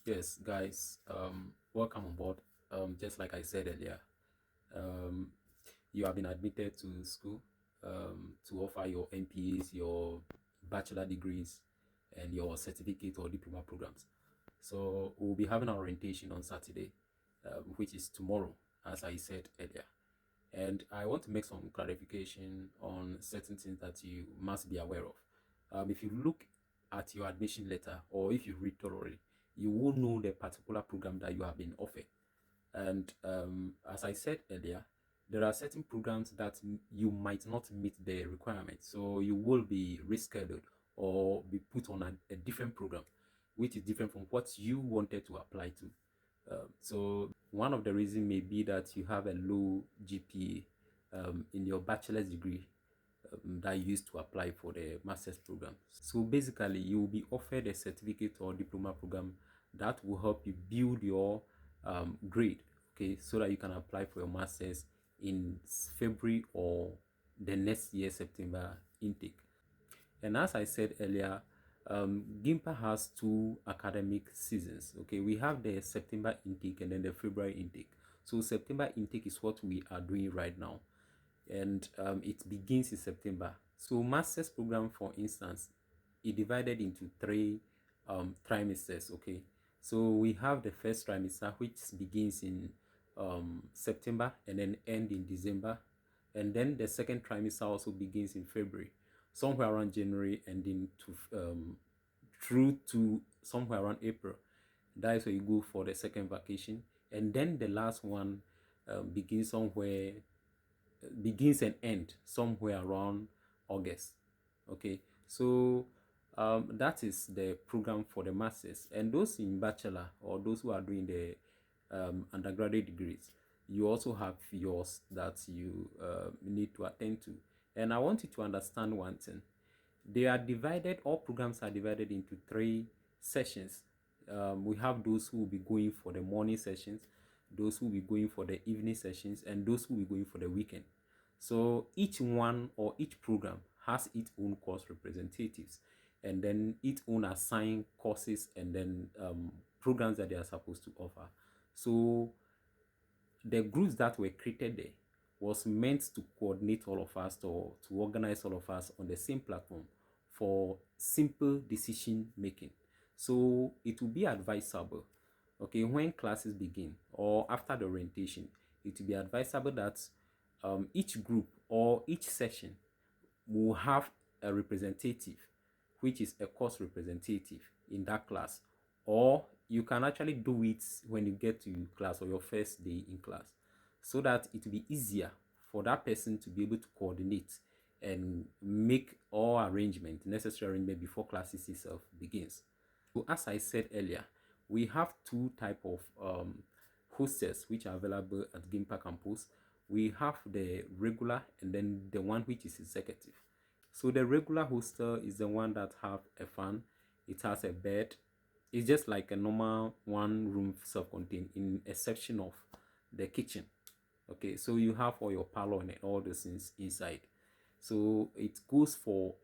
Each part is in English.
Yes, guys, welcome on board. Just like I said earlier, um, you have been admitted to school to offer your MPAs, your bachelor degrees, and your certificate or diploma programs. So we'll be having our orientation on Saturday, which is tomorrow, as I said earlier. And I want to make some clarification on certain things that you must be aware of. If you look at your admission letter or if you read thoroughly, you will know the particular program that you have been offered. And as I said earlier, there are certain programs that you might not meet the requirements. So you will be rescheduled or be put on a different program, which is different from what you wanted to apply to. So one of the reasons may be that you have a low GPA in your bachelor's degree that you used to apply for the master's program. So basically, you will be offered a certificate or diploma program that will help you build your grade, okay, so that you can apply for your master's in February or the next year September intake. And as I said earlier, GIMPA has two academic seasons. Okay, we have the September intake and then the February intake. So September intake is what we are doing right now, and it begins in September. So master's program, for instance, is divided into three trimesters. Okay, so we have the first trimester, which begins in September and then end in December, and then the second trimester also begins in February, somewhere around January, ending to through to somewhere around April. That is where you go for the second vacation, and then the last one begins and end somewhere around August. Okay, so that is the program for the masters, and those in bachelor or those who are doing the undergraduate degrees, you also have yours that you need to attend to. And I want you to understand one thing: they are divided, all programs are divided into three sessions. We have those who will be going for the morning sessions, those who will be going for the evening sessions, and those who will be going for the weekend. So each one or each program has its own course representatives, and then its own assigned courses, and then programs that they are supposed to offer. So the groups that were created there was meant to coordinate all of us or to organize all of us on the same platform for simple decision making. So it will be advisable, okay, when classes begin or after the orientation, it will be advisable that each group or each session will have a representative, which is a course representative in that class, or you can actually do it when you get to class or your first day in class, so that it will be easier for that person to be able to coordinate and make all necessary arrangement before classes itself begins. So as I said earlier, we have two type of hostels which are available at GIMPA campus. We have the regular and then the one which is executive. So the regular hostel is the one that have a fan, it has a bed. It's just like a normal one room self-contained, in exception of the kitchen. Okay, so you have all your parlor and all those things inside. So it goes for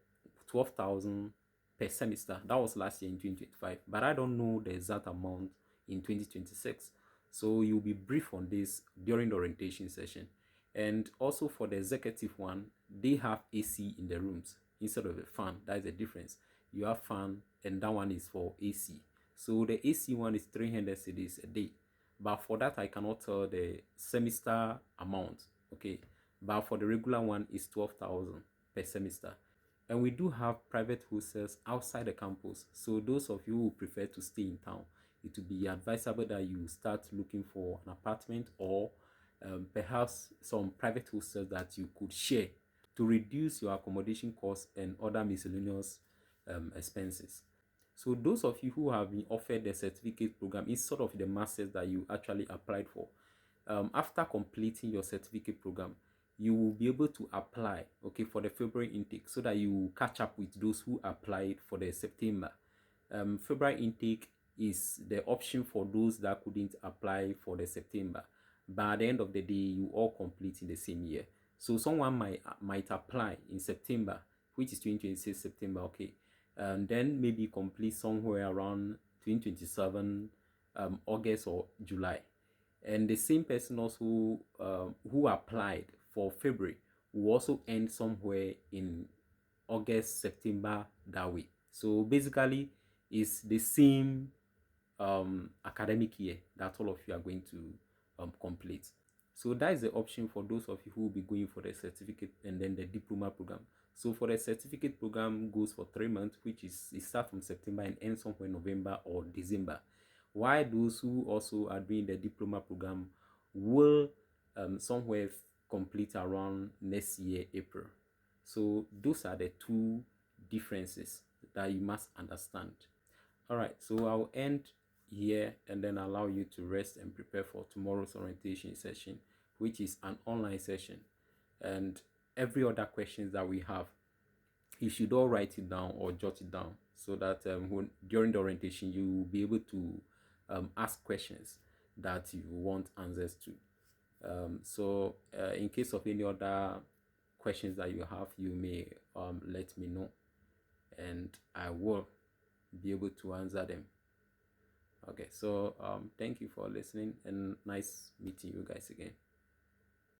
12,000 per semester. That was last year in 2025, but I don't know the exact amount in 2026. So you'll be briefed on this during the orientation session. And also for the executive one, they have AC in the rooms instead of a fan. That is the difference. You have fan, and that one is for AC. So the AC one is 300 cedis a day. But for that, I cannot tell the semester amount. Okay, but for the regular one is 12,000 per semester. And we do have private hostels outside the campus. So those of you who prefer to stay in town, it would be advisable that you start looking for an apartment or perhaps some private hostels that you could share to reduce your accommodation costs and other miscellaneous expenses. So those of you who have been offered the certificate program is sort of the masters that you actually applied for. After completing your certificate program, you will be able to apply, okay, for the February intake, so that you catch up with those who applied for the September. February intake is the option for those that couldn't apply for the September. But at the end of the day, you all complete in the same year. So someone might apply in September, which is 2026 September, okay, and then maybe complete somewhere around 2027 August or July. And the same person also who applied for February will also end somewhere in August, September, that way. So basically, it's the same academic year that all of you are going to complete. So that is the option for those of you who will be going for the certificate and then the diploma program. So for the certificate program goes for 3 months, which is it starts from September and ends somewhere November or December. While those who also are doing the diploma program will somewhere complete around next year, April. So those are the two differences that you must understand. All right, so I'll end here and then allow you to rest and prepare for tomorrow's orientation session, which is an online session. And every other questions that we have, you should all write it down or jot it down so that when during the orientation you will be able to ask questions that you want answers to. So in case of any other questions that you have, you may let me know and I will be able to answer them. Okay, so thank you for listening and nice meeting you guys again.